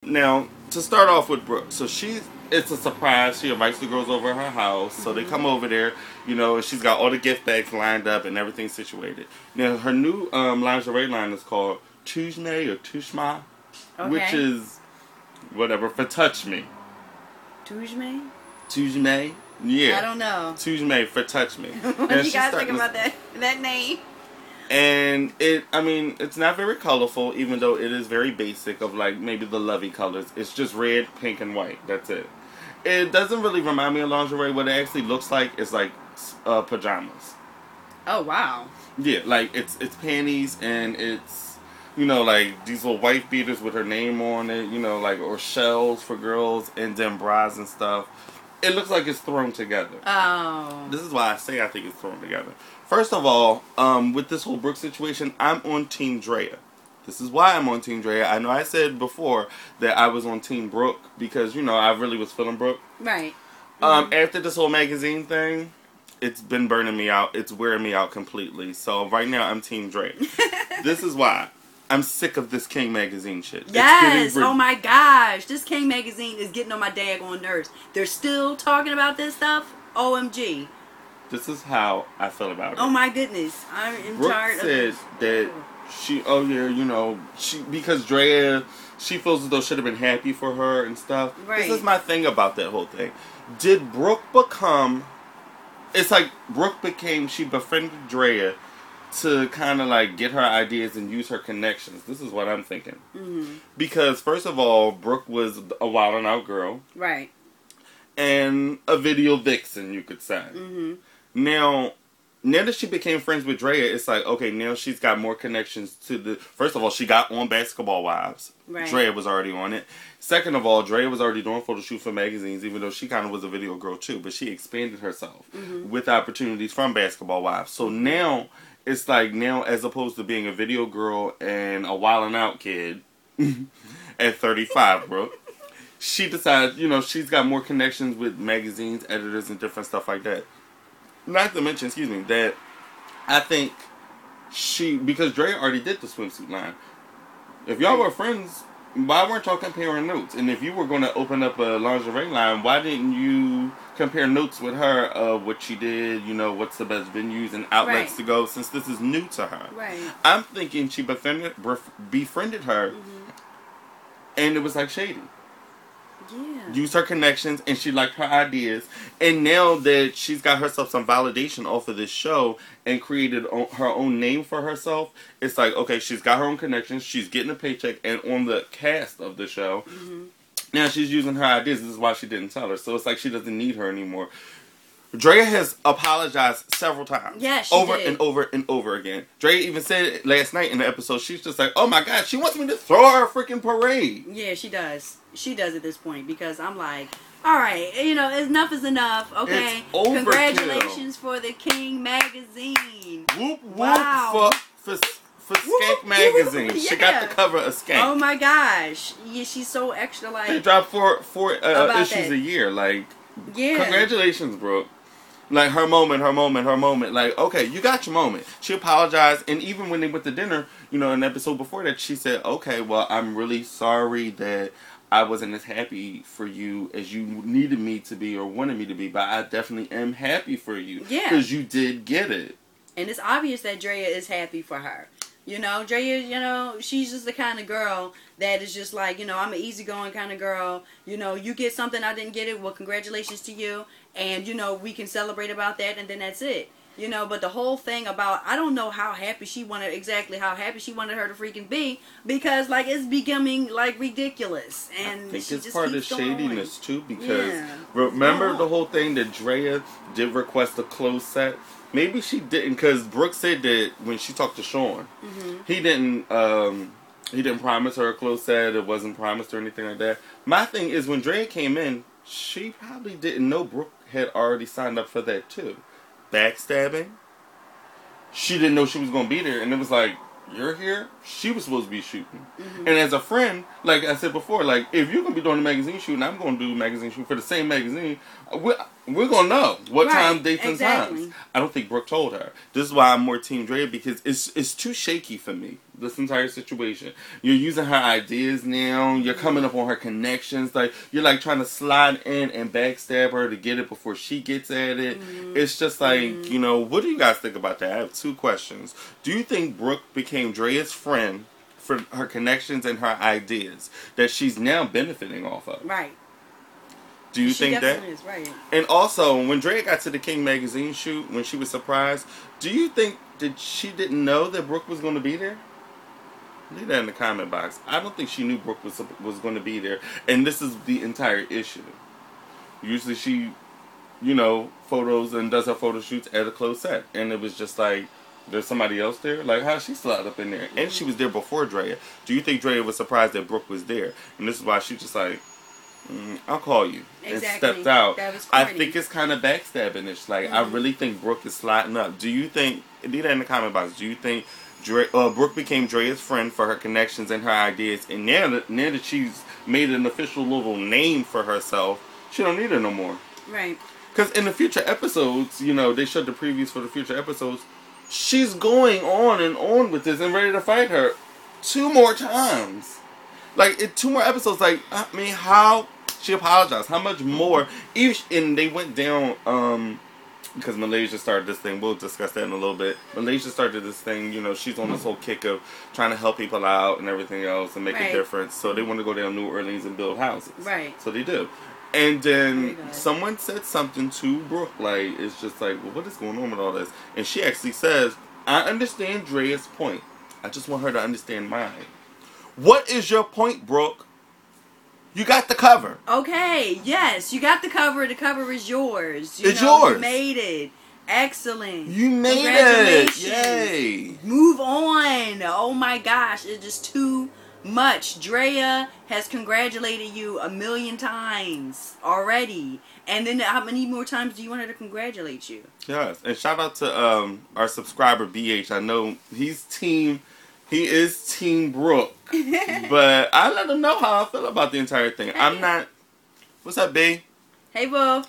Now, to start off with Brooke, so it's a surprise. She invites the girls over her house, so they come over there, and she's got all the gift bags lined up and everything situated. Now, her new lingerie line is called Tujme or Tushma, which is whatever for touch me. Tujme? Tujme? Yeah. I don't know. Tujme for touch me. What do you guys think about that name? And it's not very colorful, even though it is very basic of like maybe the lovey colors. It's just red, pink, and white. That's it. It doesn't really remind me of lingerie. What it actually looks like is like pajamas. Oh, wow. Yeah, like it's panties and it's, like these little wife beaters with her name on it, or shells for girls and then bras and stuff. It looks like it's thrown together. Oh. This is why I say I think it's thrown together. First of all, with this whole Brook situation, I'm on Team Draya. This is why I'm on Team Draya. I know I said before that I was on Team Brook because, I really was feeling Brook. Right. After this whole magazine thing, it's been burning me out. It's wearing me out completely. So right now, I'm Team Draya. This is why. I'm sick of this King magazine shit. Yes. Oh my gosh. This King magazine is getting on my daggone nerves. They're still talking about this stuff? OMG. This is how I feel about it. Oh my goodness. I'm tired of this. That because Draya, she feels as though should have been happy for her and stuff. Right. This is my thing about that whole thing. Did Brook become... It's like she befriended Draya to kind of like get her ideas and use her connections. This is what I'm thinking. Mm-hmm. Because first of all, Brook was a wild and out girl. Right. And a video vixen, you could say. Mm-hmm. Now that she became friends with Draya, it's like, okay, now she's got more connections to the... First of all, she got on Basketball Wives. Right. Draya was already on it. Second of all, Draya was already doing photo shoot for magazines, even though she kind of was a video girl too. But she expanded herself with opportunities from Basketball Wives. So now, it's like as opposed to being a video girl and a wilding out kid at 35, bro. She decided, she's got more connections with magazines, editors, and different stuff like that. Not to mention, that I think because Draya already did the swimsuit line. If y'all were friends, why weren't y'all comparing notes? And if you were going to open up a lingerie line, why didn't you compare notes with her of what she did, what's the best venues and outlets to go, since this is new to her? Right. I'm thinking she befriended her, and it was like shady. Yeah. Used her connections and she liked her ideas, and now that she's got herself some validation off of this show and created her own name for herself, it's like, okay, she's got her own connections, she's getting a paycheck, and on the cast of the show, now she's using her ideas. This is why she didn't tell her, so it's like she doesn't need her anymore. Draya has apologized several times. Yeah, she over did. and over and over again. Draya even said it last night in the episode. She's just like, oh my God, she wants me to throw her a freaking parade. Yeah, she does. She does at this point, because I'm like, all right, enough is enough. Okay, it's overkill. Congratulations for the King magazine. Whoop whoop. Wow. For Skank magazine. Yeah. She got the cover of Skank. Oh my gosh. Yeah, she's so extra. Like, they drop four issues that. a year. Like, yeah. Congratulations, Brooke. Like, her moment. Like, okay, you got your moment. She apologized, and even when they went to dinner, in the episode before that, she said, okay, well, I'm really sorry that I wasn't as happy for you as you needed me to be or wanted me to be, but I definitely am happy for you. Yeah. Because you did get it. And it's obvious that Draya is happy for her. Draya, she's just the kind of girl that is just like, I'm an easygoing kind of girl. You get something, I didn't get it, well, congratulations to you. And, we can celebrate about that, and then that's it. But the whole thing about, I don't know exactly how happy she wanted her to freaking be, because, like, it's becoming, like, ridiculous. And I think she it's just part of keeps going shadiness, on. too, because Yeah. remember the whole thing that Draya did request a closed set? Maybe she didn't, because Brooke said that when she talked to Sean, he didn't promise her a closed set, it wasn't promised or anything like that. My thing is, when Draya came in, she probably didn't know Brooke had already signed up for that, too. Backstabbing. She didn't know she was going to be there, and it was like, you're here? She was supposed to be shooting. And as a friend, like I said before, like, if you're going to be doing a magazine shoot and I'm going to do a magazine shoot for the same magazine, We're gonna know what Right, time, dates, and exactly. times. I don't think Brooke told her. This is why I'm more Team Drea, because it's too shaky for me. This entire situation. You're using her ideas now. You're coming up on her connections. Like you're like trying to slide in and backstab her to get it before she gets at it. It's just like, you know, what do you guys think about that? I have two questions. Do you think Brooke became Drea's friend for her connections and her ideas that she's now benefiting off of? Right. Do you She think that? definitely is, right. And also, when Draya got to the King magazine shoot, when she was surprised, do you think that she didn't know that Brooke was going to be there? Leave that in the comment box. I don't think she knew Brooke was going to be there. And this is the entire issue. Usually she, you know, photos and does her photo shoots at a closed set. And it was just like, there's somebody else there? Like, how she slid up in there? And she was there before Draya. Do you think Draya was surprised that Brooke was there? And this is why she just like, I'll call you. Exactly. And stepped out. That was I corny. think it's kind of backstabbing-ish. Like, I really think Brooke is sliding up. Do you think, leave that in the comment box, do you think Brooke became Drea's friend for her connections and her ideas, and now that she's made an official little name for herself, she don't need her no more? Right. Because in the future episodes, you know, they showed the previews for the future episodes, she's going on and on with this and ready to fight her 2 more times. Like, 2 more episodes. Like, I mean, how she apologized? How much more? And they went down, because Malaysia started this thing. We'll discuss that in a little bit. Malaysia started this thing. You know, she's on this whole kick of trying to help people out and everything else and make a difference. So they want to go down New Orleans and build houses. Right. So they do. And then someone said something to Brooke. Like, it's just like, well, what is going on with all this? And she actually says, I understand Drea's point. I just want her to understand mine. What is your point, Brooke? You got the cover. Okay, yes, you got the cover. The cover is yours. It's yours. You made it. Excellent. You made it. Yay. Move on. Oh my gosh, it's just too much. Draya has congratulated you 1,000,000 times already. And then how many more times do you want her to congratulate you? Yes, and shout out to our subscriber, BH. I know he is Team Brooke. But I let him know how I feel about the entire thing. I'm not... What's up, B? Hey, boo.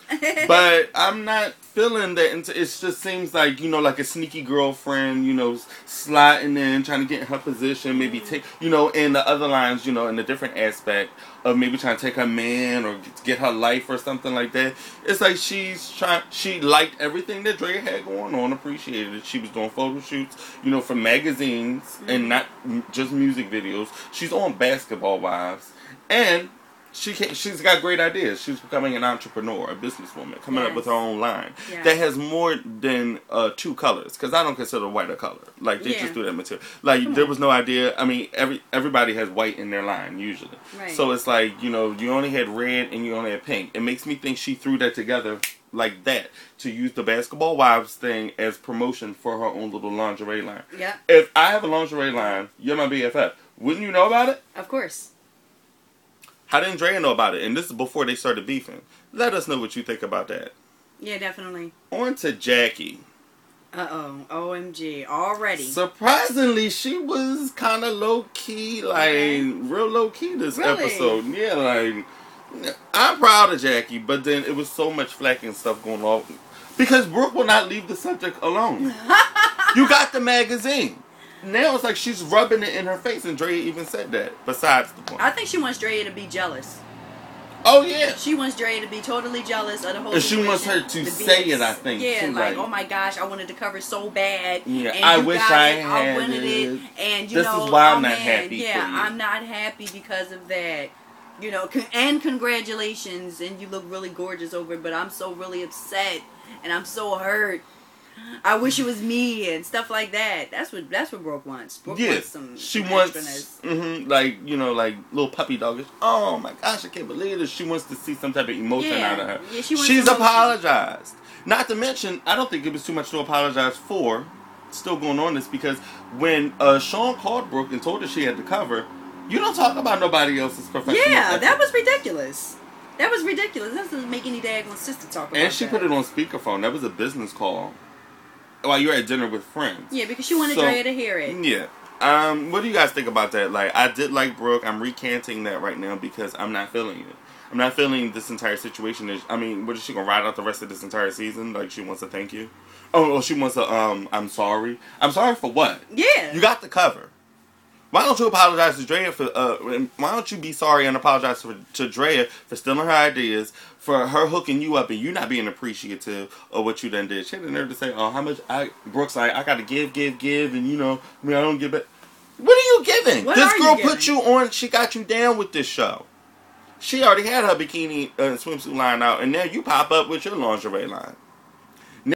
But I'm not feeling that. It just seems like, you know, like a sneaky girlfriend, you know, sliding in, trying to get in her position, maybe take, you know, in the other lines, you know, in a different aspect of maybe trying to take her man or get her life or something like that. It's like she liked everything that Draya had going on, appreciated it. She was doing photo shoots, you know, for magazines and not just music videos. She's on Basketball Wives. And she's got great ideas. She's becoming an entrepreneur, a businesswoman, coming up with her own line that has more than 2 colors. Because I don't consider white a color. Like, they just do that material. Like, there was no idea. I mean, everybody has white in their line, usually. Right. So it's like, you know, you only had red and you only had pink. It makes me think she threw that together like that to use the Basketball Wives thing as promotion for her own little lingerie line. Yeah. If I have a lingerie line, you're my BFF. Wouldn't you know about it? Of course. How didn't Draya know about it? And this is before they started beefing. Let us know what you think about that. Yeah, definitely. On to Jackie. Uh-oh. OMG. Already. Surprisingly, she was kind of low-key, like, real low-key this episode. Yeah, like, I'm proud of Jackie, but then it was so much flack and stuff going on. Because Brooke will not leave the subject alone. You got the magazine. Now it's like she's rubbing it in her face, and Draya even said that, besides the point. I think she wants Draya to be jealous. Oh, yeah. She wants Draya to be totally jealous of the whole and situation. she wants her to say it, I think. Yeah, too, like, oh my gosh, I wanted the cover so bad. Yeah, and I wish I had I wanted it. And, you this know, is why I'm not happy Yeah, for you. I'm not happy because of that. You know, and congratulations, and you look really gorgeous over it, but I'm so really upset, and I'm so hurt. I wish it was me and stuff like that. That's what Brooke wants. Brooke wants some. She wants, like, you know, like little puppy doggish. Oh my gosh, I can't believe this. She wants to see some type of emotion out of her. Yeah, she's apologized. Not to mention, I don't think it was too much to apologize for. Still going on this because when Sean called Brooke and told her she had the cover, you don't talk about nobody else's professional. Yeah, that was ridiculous. That was ridiculous. That doesn't make any daggone sister talk about that. And she put it on speakerphone. That was a business call. While you're at dinner with friends. Yeah, because she wanted Draya to hear it. Yeah. What do you guys think about that? Like, I did like Brooke. I'm recanting that right now because I'm not feeling it. I'm not feeling this entire situation. I mean, what is she gonna ride out the rest of this entire season? Like, she wants to thank you. Oh, she wants to. I'm sorry. I'm sorry for what? Yeah. You got the cover. Why don't you apologize to Draya for? Why don't you be sorry and apologize to Draya for stealing her ideas, for her hooking you up, and you not being appreciative of what you done did? She had the nerve to say, "Oh, how much?" Brooke's like, "I got to give, and you know, I mean, I don't give it." What are you giving? This girl put you on. She got you down with this show. She already had her bikini swimsuit line out, and now you pop up with your lingerie line.